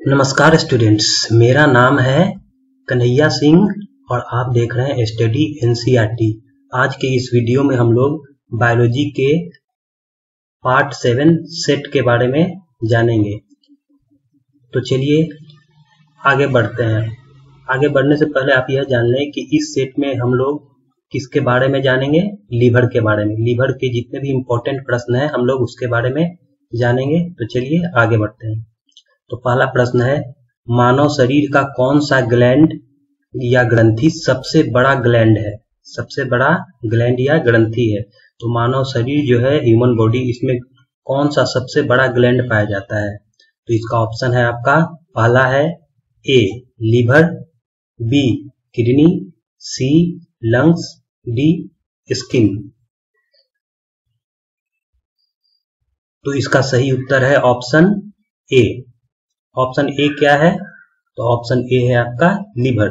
नमस्कार स्टूडेंट्स, मेरा नाम है कन्हैया सिंह और आप देख रहे हैं स्टडी एनसीईआरटी। आज के इस वीडियो में हम लोग बायोलॉजी के पार्ट 7 सेट के बारे में जानेंगे। तो चलिए आगे बढ़ते हैं। आगे बढ़ने से पहले आप यह जान लें कि इस सेट में हम लोग किसके बारे में जानेंगे? लीवर के बारे में। लीवर के जितने भी इम्पोर्टेंट प्रश्न हैं हम लोग उसके बारे में जानेंगे। तो चलिए आगे बढ़ते हैं। तो पहला प्रश्न है, मानव शरीर का कौन सा ग्लैंड या ग्रंथि सबसे बड़ा ग्लैंड है? सबसे बड़ा ग्लैंड या ग्रंथि है। तो मानव शरीर जो है, ह्यूमन बॉडी, इसमें कौन सा सबसे बड़ा ग्लैंड पाया जाता है? तो इसका ऑप्शन है आपका, पहला है ए लीवर, बी किडनी, सी लंग्स, डी स्किन। तो इसका सही उत्तर है ऑप्शन ए। ऑप्शन ए क्या है? तो ऑप्शन ए है आपका लीवर।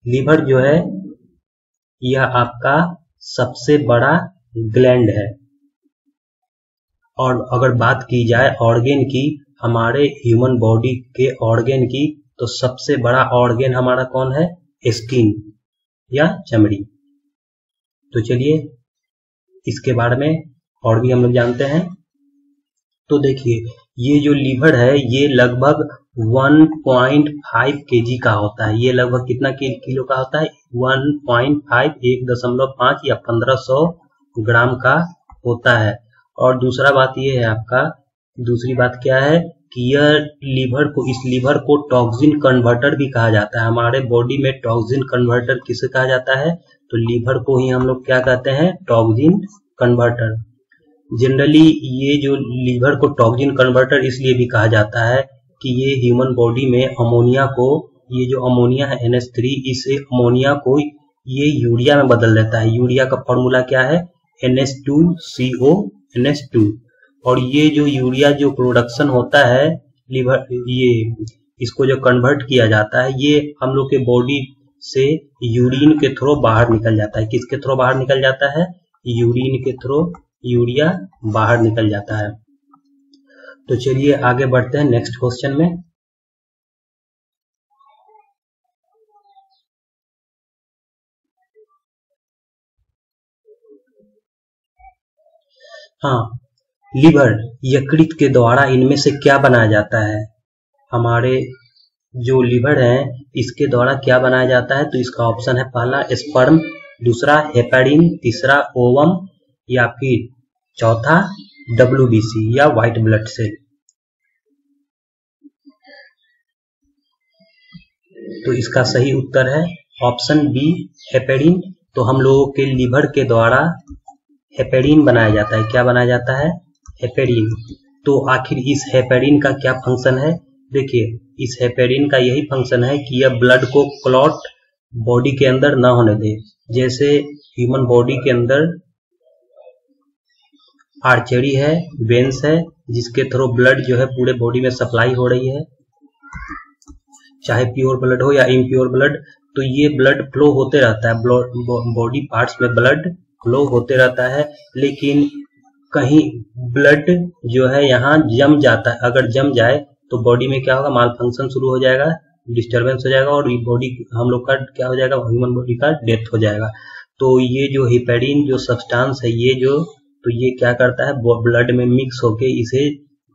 लीवर जो है यह आपका सबसे बड़ा ग्लैंड है। और अगर बात की जाए ऑर्गेन की, हमारे ह्यूमन बॉडी के ऑर्गेन की, तो सबसे बड़ा ऑर्गेन हमारा कौन है? स्किन या चमड़ी। तो चलिए इसके बारे में और भी हम लोग जानते हैं। तो देखिए, ये जो लीवर है ये लगभग 1.5 केजी का होता है। ये लगभग कितना किलो का होता है? 1.5 या 1500 ग्राम का होता है। और दूसरा बात ये है आपका, दूसरी बात क्या है कि इस लीवर को टॉक्सिन कन्वर्टर भी कहा जाता है। हमारे बॉडी में टॉक्सिन कन्वर्टर किसे कहा जाता है? तो लीवर को ही हम लोग क्या कहते हैं? Toxin converter. जनरली ये जो लीवर को टॉक्सिन कन्वर्टर इसलिए भी कहा जाता है कि ये ह्यूमन बॉडी में अमोनिया को, ये जो अमोनिया है NH3, इस अमोनिया को ये यूरिया में बदल देता है। यूरिया का फॉर्मूला क्या है? NH2CO NH2। और ये जो यूरिया जो प्रोडक्शन होता है लीवर, ये इसको जो कन्वर्ट किया जाता है, ये हम लोग के बॉडी से यूरिन के थ्रू बाहर निकल जाता है। किसके थ्रू बाहर निकल जाता है? यूरिन के थ्रू यूरिया बाहर निकल जाता है। तो चलिए आगे बढ़ते हैं नेक्स्ट क्वेश्चन में। हाँ, लीवर यकृत के द्वारा इनमें से क्या बनाया जाता है? हमारे जो लीवर है इसके द्वारा क्या बनाया जाता है? तो इसका ऑप्शन है, पहला स्पर्म, दूसरा हेपेरिन, तीसरा ओवम, या फिर चौथा WBC या व्हाइट ब्लड सेल। तो इसका सही उत्तर है ऑप्शन बी हेपेरिन। तो हम लोगों के लीवर के द्वारा हेपेरिन बनाया जाता है। क्या बनाया जाता है? हेपेरिन। तो आखिर इस हेपेरिन का क्या फंक्शन है? देखिए, इस हेपेरिन का यही फंक्शन है कि यह ब्लड को क्लॉट बॉडी के अंदर ना होने दे। जैसे ह्यूमन बॉडी के अंदर आर्टरी है, वेन्स है, जिसके थ्रू ब्लड जो है पूरे बॉडी में सप्लाई हो रही है, चाहे प्योर ब्लड हो या इम्प्योर ब्लड। तो ये ब्लड फ्लो होते रहता है, बॉडी पार्ट्स में ब्लड फ्लो होते रहता है। लेकिन कहीं ब्लड जो है यहाँ जम जाता है। अगर जम जाए तो बॉडी में क्या होगा? माल फंक्शन शुरू हो जाएगा, डिस्टर्बेंस हो जाएगा और बॉडी हम लोग का क्या हो जाएगा? ह्यूमन बॉडी का डेथ हो जाएगा। तो ये जो हेपेरिन जो सब्सटेंस है, ये जो, तो ये क्या करता है? ब्लड में मिक्स होके इसे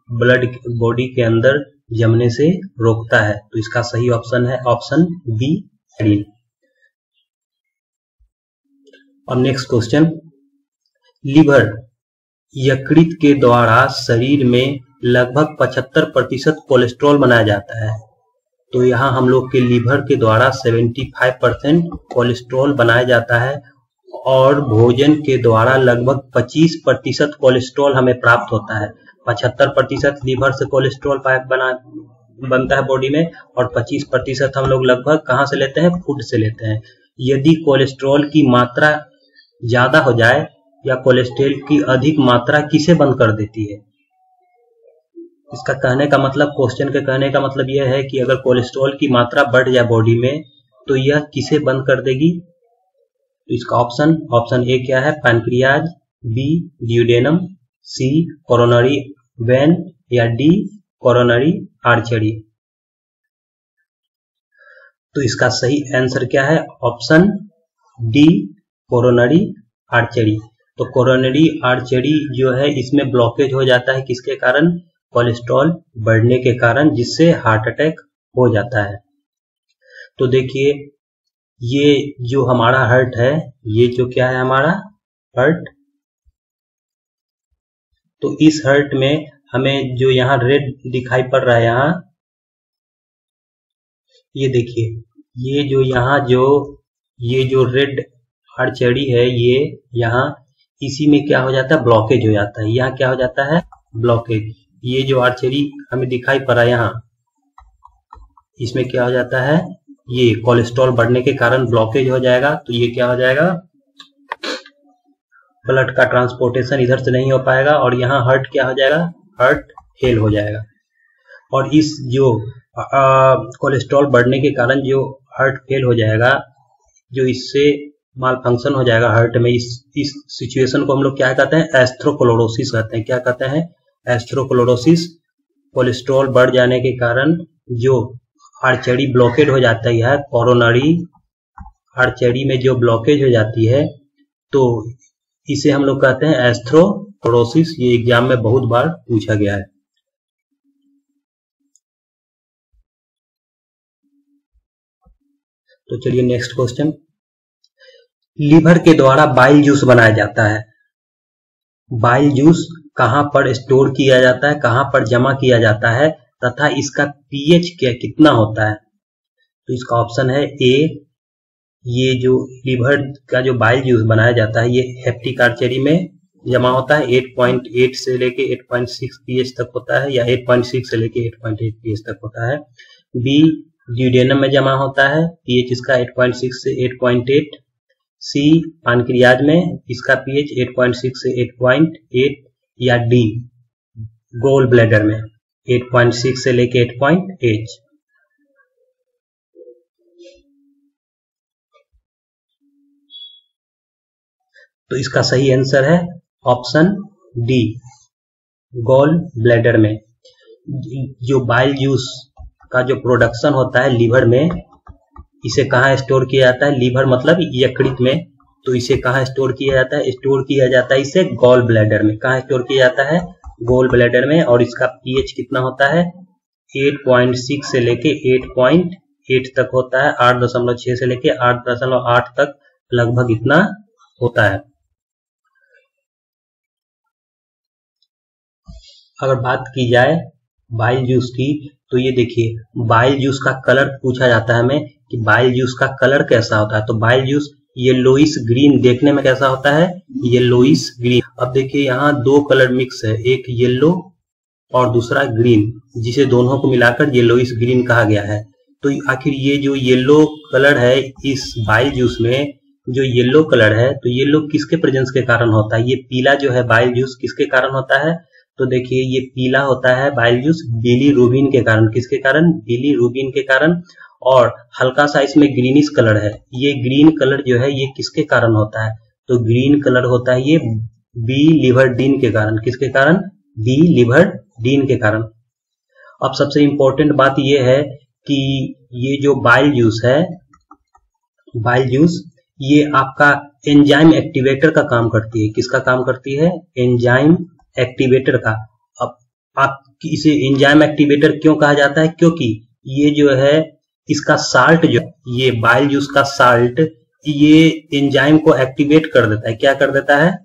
ब्लड बॉडी के अंदर जमने से रोकता है। तो इसका सही ऑप्शन है ऑप्शन बी हेपेरिन। अब नेक्स्ट क्वेश्चन, लीवर यकृत के द्वारा शरीर में लगभग 75% कोलेस्ट्रॉल बनाया जाता है। तो यहाँ हम लोग के लीवर के द्वारा 75% कोलेस्ट्रॉल बनाया जाता है और भोजन के द्वारा लगभग 25% कोलेस्ट्रॉल हमें प्राप्त होता है। 75% लीवर से कोलेस्ट्रॉल बनता है बॉडी में, और 25% हम लोग लगभग कहाँ से लेते हैं? फूड से लेते हैं। यदि कोलेस्ट्रॉल की मात्रा ज्यादा हो जाए या कोलेस्ट्रॉल की अधिक मात्रा किसे बंद कर देती है? इसका कहने का मतलब, क्वेश्चन के कहने का मतलब यह है कि अगर कोलेस्ट्रॉल की मात्रा बढ़ जाए बॉडी में तो यह किसे बंद कर देगी? तो इसका ऑप्शन ए क्या है? Pancreas, B duodenum, C coronary vein, या डी कोरोनरी आर्टरी। तो इसका सही आंसर क्या है? Option D, coronary artery. तो कोरोनरी आर्टरी जो है इसमें ब्लॉकेज हो जाता है किसके कारण? कोलेस्ट्रॉल बढ़ने के कारण, जिससे हार्ट अटैक हो जाता है। तो देखिए ये जो हमारा हार्ट है, ये जो क्या है हमारा हार्ट, तो इस हार्ट में हमें जो यहाँ रेड दिखाई पड़ रहा है, यहाँ ये देखिए, ये जो यहाँ ये जो रेड आर्टरी है, ये यहाँ इसी में क्या हो जाता है? ब्लॉकेज हो जाता है। यहाँ क्या हो जाता है? ब्लॉकेज। ये जो आर्टरी हमें दिखाई पड़ रहा है यहाँ, इसमें क्या हो जाता है? ये कोलेस्ट्रॉल बढ़ने के कारण ब्लॉकेज हो जाएगा। तो ये क्या हो जाएगा? ब्लड का ट्रांसपोर्टेशन इधर से नहीं हो पाएगा और यहाँ हार्ट क्या हो जाएगा? हार्ट फेल हो जाएगा। और इस जो कोलेस्ट्रॉल बढ़ने के कारण जो हार्ट फेल हो जाएगा, जो इससे माल फंक्शन हो जाएगा हार्ट में, इस सिचुएशन को हम लोग क्या कहते हैं? एस्थेरोस्क्लेरोसिस कहते हैं। क्या कहते हैं? एस्थेरोस्क्लेरोसिस। कोलेस्ट्रॉल बढ़ जाने के कारण जो आर्टरी ब्लॉकेज हो जाता है, कोरोनरी आर्टरी में जो ब्लॉकेज हो जाती है, तो इसे हम लोग कहते हैं एस्थेरोस्क्लेरोसिस। ये एग्जाम में बहुत बार पूछा गया है। तो चलिए नेक्स्ट क्वेश्चन। लीवर के द्वारा बाइल जूस बनाया जाता है। बाइल जूस कहां पर स्टोर किया जाता है, कहां पर जमा किया जाता है, तथा इसका पीएच कितना होता है? तो इसका ऑप्शन है ए, ये जो लीवर का जो बाइल जूस बनाया जाता है, ये हेप्टिक आर्टरी में जमा होता है। 8.8 से लेके 8.6 पीएच तक होता है, या 8.6 से लेके 8.8 पीएच तक होता है। बी, ड्यूडेनम में जमा होता है, पीएच इसका 8.6 से 8.8। सी, पानक्रियाज में, इसका पीएच 8.6 से 8.8। या डी, गोल ब्लैडर में 8.6 से लेके 8.8। तो इसका सही आंसर है ऑप्शन डी, गोल ब्लैडर में। जो बाइल जूस का जो प्रोडक्शन होता है लीवर में, इसे कहाँ स्टोर किया जाता है? लीवर मतलब यकृत में। तो इसे कहाँ स्टोर किया जाता है? स्टोर किया जाता है इसे गॉल ब्लैडर में। कहाँ स्टोर किया जाता है? गोल ब्लैडर में। और इसका पीएच कितना होता है? 8.6 से लेके 8.8 तक होता है। 8.6 से लेके 8.8 तक लगभग इतना होता है। अगर बात की जाए बाइल जूस की, तो ये देखिए बाइल जूस का कलर पूछा जाता है हमें कि बाइल जूस का कलर कैसा होता है। तो बाइल जूस येलोइश ग्रीन देखने में कैसा होता है? Yellowish green. अब देखिए यहाँ दो कलर मिक्स है, एक येलो और दूसरा ग्रीन, जिसे दोनों को मिलाकर येलोइश ग्रीन कहा गया है। तो आखिर ये जो येलो कलर है इस बाइल जूस में, जो येलो कलर है, तो येलो किसके प्रेजेंस के कारण होता है? ये पीला जो है बाइल जूस किसके कारण होता है? तो देखिए ये पीला होता है बाइल जूस बिलीरुबिन के कारण। किसके कारण? बिलीरुबिन के कारण। और हल्का सा इसमें ग्रीनिश कलर है, ये ग्रीन कलर जो है ये किसके कारण होता है? तो ग्रीन कलर होता है ये बिलीवर्डिन के कारण। किसके कारण? बिलीवर्डिन के कारण। अब सबसे इंपॉर्टेंट बात ये है कि ये जो बाइल जूस है, बाइल जूस ये आपका एंजाइम एक्टिवेटर का काम करती है। किसका काम करती है? एंजाइम एक्टिवेटर का। अब आप इसे एंजाइम एक्टिवेटर क्यों कहा जाता है? क्योंकि ये जो है इसका साल्ट, जो ये बाइल जूस का साल्ट, ये एंजाइम को एक्टिवेट कर देता है। क्या कर देता है?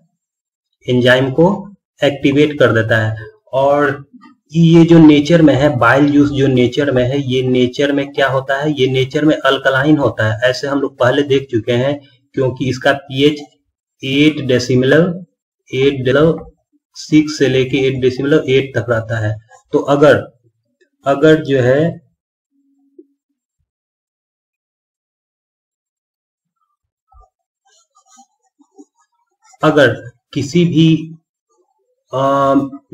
एंजाइम को एक्टिवेट कर देता है। और ये जो नेचर में है बाइल जूस, जो नेचर में है, ये नेचर में क्या होता है? ये नेचर में अल्कलाइन होता है। ऐसे हम लोग पहले देख चुके हैं, क्योंकि इसका पीएच 8.6 से लेके 8.8 तक रहता है। तो अगर जो है अगर किसी भी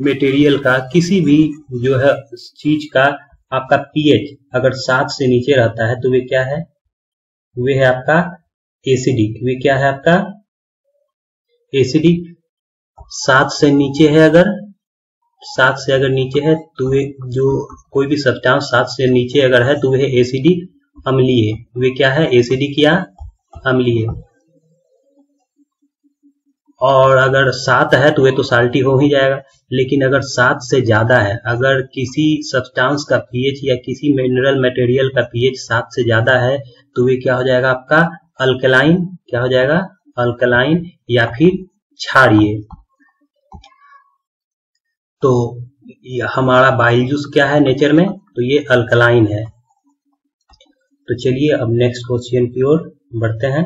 मटेरियल का, किसी भी जो है चीज का आपका पीएच अगर 7 से नीचे रहता है तो वे क्या है? वे है आपका एसिडिक। वे क्या है आपका? एसिडिक। 7 से नीचे है, अगर 7 से अगर नीचे है तो वे जो कोई भी सब्सटेंस 7 से नीचे अगर है तो वह एसिडिक। अम्लीय, वे क्या है, एसिडिक या अम्लीय। और अगर 7 है तो वे तो साल्टी हो ही जाएगा, लेकिन अगर 7 से ज्यादा है, अगर किसी सब्सटेंस का पीएच या किसी मिनरल मटेरियल का पीएच 7 से ज्यादा है तो वे क्या हो जाएगा आपका अल्कलाइन, क्या हो जाएगा अल्कलाइन या फिर क्षारीय। तो हमारा बाइल जूस क्या है नेचर में, तो ये अल्कलाइन है। तो चलिए अब नेक्स्ट क्वेश्चन की ओर बढ़ते हैं।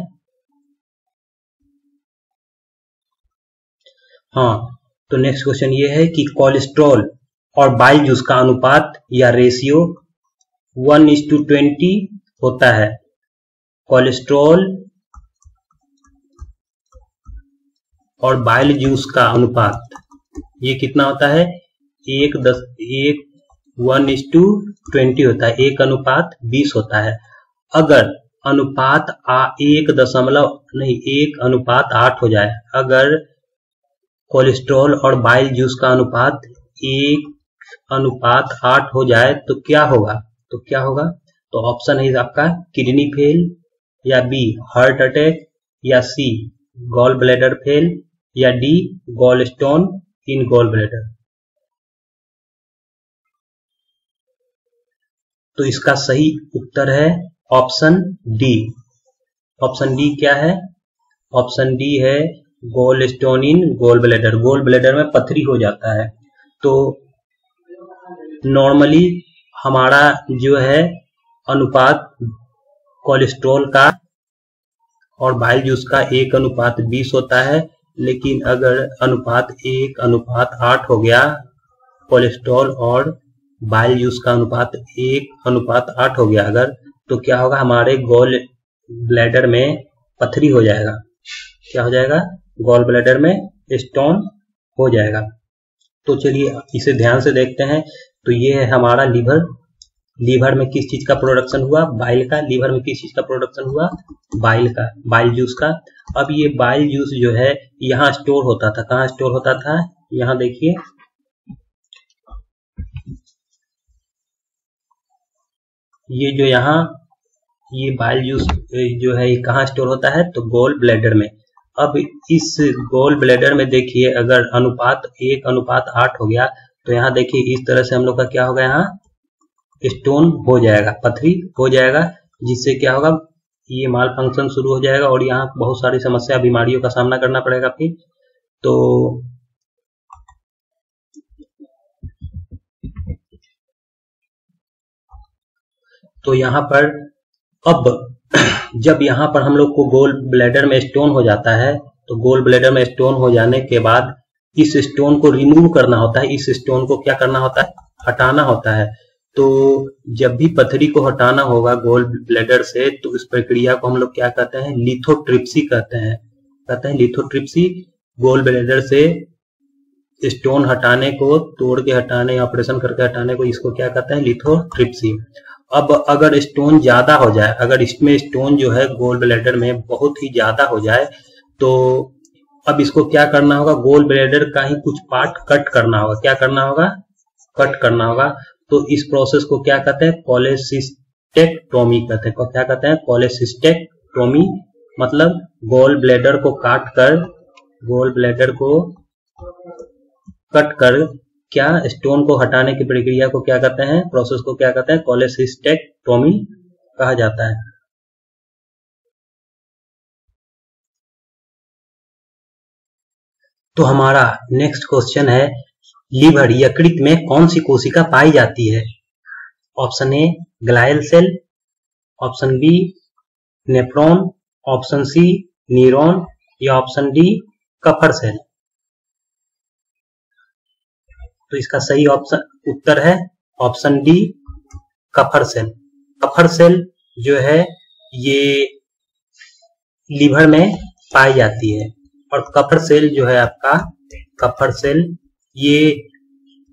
हाँ, तो नेक्स्ट क्वेश्चन ये है कि कोलेस्ट्रॉल और बाइल जूस का अनुपात या रेशियो 1:20 होता है। कोलेस्ट्रॉल और बाइल जूस का अनुपात ये कितना होता है, 1:20 होता है, 1:20 होता है। अगर अनुपात 1:8 हो जाए, अगर कोलेस्ट्रॉल और बाइल जूस का अनुपात 1:8 हो जाए तो क्या होगा, तो ऑप्शन है आपका किडनी फेल, या बी हार्ट अटैक, या सी गॉल ब्लैडर फेल, या D gall stone in gall bladder. तो इसका सही उत्तर है ऑप्शन डी। ऑप्शन डी क्या है, ऑप्शन डी है gall stone in gall bladder. Gall bladder में पथरी हो जाता है। तो नॉर्मली हमारा जो है अनुपात कोलेस्ट्रॉल का और बाइल जूस का 1:20 होता है, लेकिन अगर अनुपात 1:8 हो गया, कोलेस्ट्रॉल और बाइल जूस का अनुपात 1:8 हो गया अगर, तो क्या होगा, हमारे गॉल ब्लैडर में पथरी हो जाएगा। क्या हो जाएगा, गॉल ब्लैडर में स्टोन हो जाएगा। तो चलिए इसे ध्यान से देखते हैं। तो ये है हमारा लीवर। लीवर में किस चीज का प्रोडक्शन हुआ, बाइल का। लीवर में किस चीज का प्रोडक्शन हुआ, बाइल का, बाइल जूस का। अब ये बाइल जूस जो है यहाँ स्टोर होता था, कहाँ स्टोर होता था, यहाँ देखिए, ये जो यहाँ ये बाइल जूस जो है ये कहाँ स्टोर होता है, तो गॉल ब्लैडर में। अब इस गॉल ब्लैडर में देखिए अगर अनुपात 1:8 हो गया तो यहाँ देखिए इस तरह से हम लोग का क्या होगा, यहाँ स्टोन हो जाएगा, पथरी हो जाएगा, जिससे क्या होगा, ये माल फंक्शन शुरू हो जाएगा और यहाँ बहुत सारी समस्या बीमारियों का सामना करना पड़ेगा फिर। तो यहाँ पर अब जब यहाँ पर हम लोग को गोल ब्लैडर में स्टोन हो जाता है, तो गोल ब्लैडर में स्टोन हो जाने के बाद इस स्टोन को रिमूव करना होता है। इस स्टोन को क्या करना होता है, हटाना होता है। तो जब भी पथरी को हटाना होगा गोल ब्लैडर से, तो इस प्रक्रिया को हम लोग क्या कहते हैं, लिथोट्रिप्सी कहते हैं, लिथोट्रिप्सी। गोल ब्लैडर से स्टोन हटाने को, तोड़ के हटाने, ऑपरेशन करके हटाने को, इसको क्या कहते हैं, लिथोट्रिप्सी। अब अगर स्टोन ज्यादा हो जाए, अगर इसमें स्टोन जो है गोल ब्लैडर में बहुत ही ज्यादा हो जाए, तो अब इसको क्या करना होगा, गोल ब्लैडर का ही कुछ पार्ट कट करना होगा। क्या करना होगा, कट करना होगा। तो इस प्रोसेस को क्या कहते हैं, कोलेसिस्टेक्टोमी कहते हैं। क्या कहते हैं, कोलेसिस्टेक्टोमी। मतलब गोल ब्लैडर को काट कर, गोल ब्लैडर को कट कर क्या स्टोन को हटाने की प्रक्रिया को क्या कहते हैं, प्रोसेस को क्या कहते हैं, कोलेसिस्टेक्टोमी कहा जाता है। तो हमारा नेक्स्ट क्वेश्चन है, लीवर यकृत में कौन सी कोशिका पाई जाती है। Option A glial cell, option B nephron, option C neuron, या ऑप्शन डी कफर सेल। तो इसका सही ऑप्शन उत्तर है option D Kupffer cell. Kupffer cell जो है ये लीवर में पाई जाती है। और कफर सेल जो है आपका, कफर सेल ये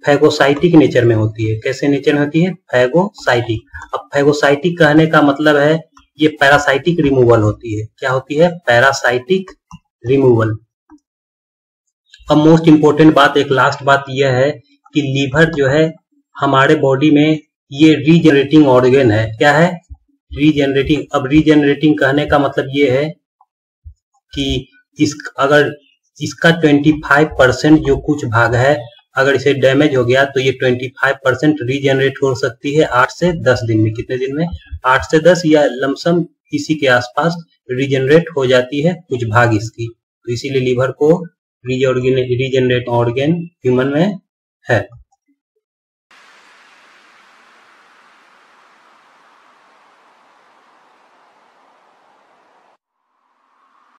फैगोसाइटिक नेचर में होती है। कैसे नेचर में होती है, फैगोसाइटिक। अब फैगोसाइटिक कहने का मतलब है ये पैरासाइटिक रिमूवल होती है। क्या होती है, पैरासाइटिक रिमूवल। अब मोस्ट इंपोर्टेंट बात, एक लास्ट बात यह है कि लीवर जो है हमारे बॉडी में ये रीजनरेटिंग ऑर्गन है। क्या है, रीजेनरेटिंग, अब रीजेनरेटिंग कहने का मतलब ये है कि अगर इसका 25% जो कुछ भाग है अगर इसे डैमेज हो गया तो ये 25% रीजेनरेट हो सकती है 8 से 10 दिन में। कितने दिन में? 8 से 10 या लमसम इसी के आसपास रीजेनरेट हो जाती है कुछ भाग इसकी। तो इसीलिए लीवर को रीजेनरेट ऑर्गन ह्यूमन में है।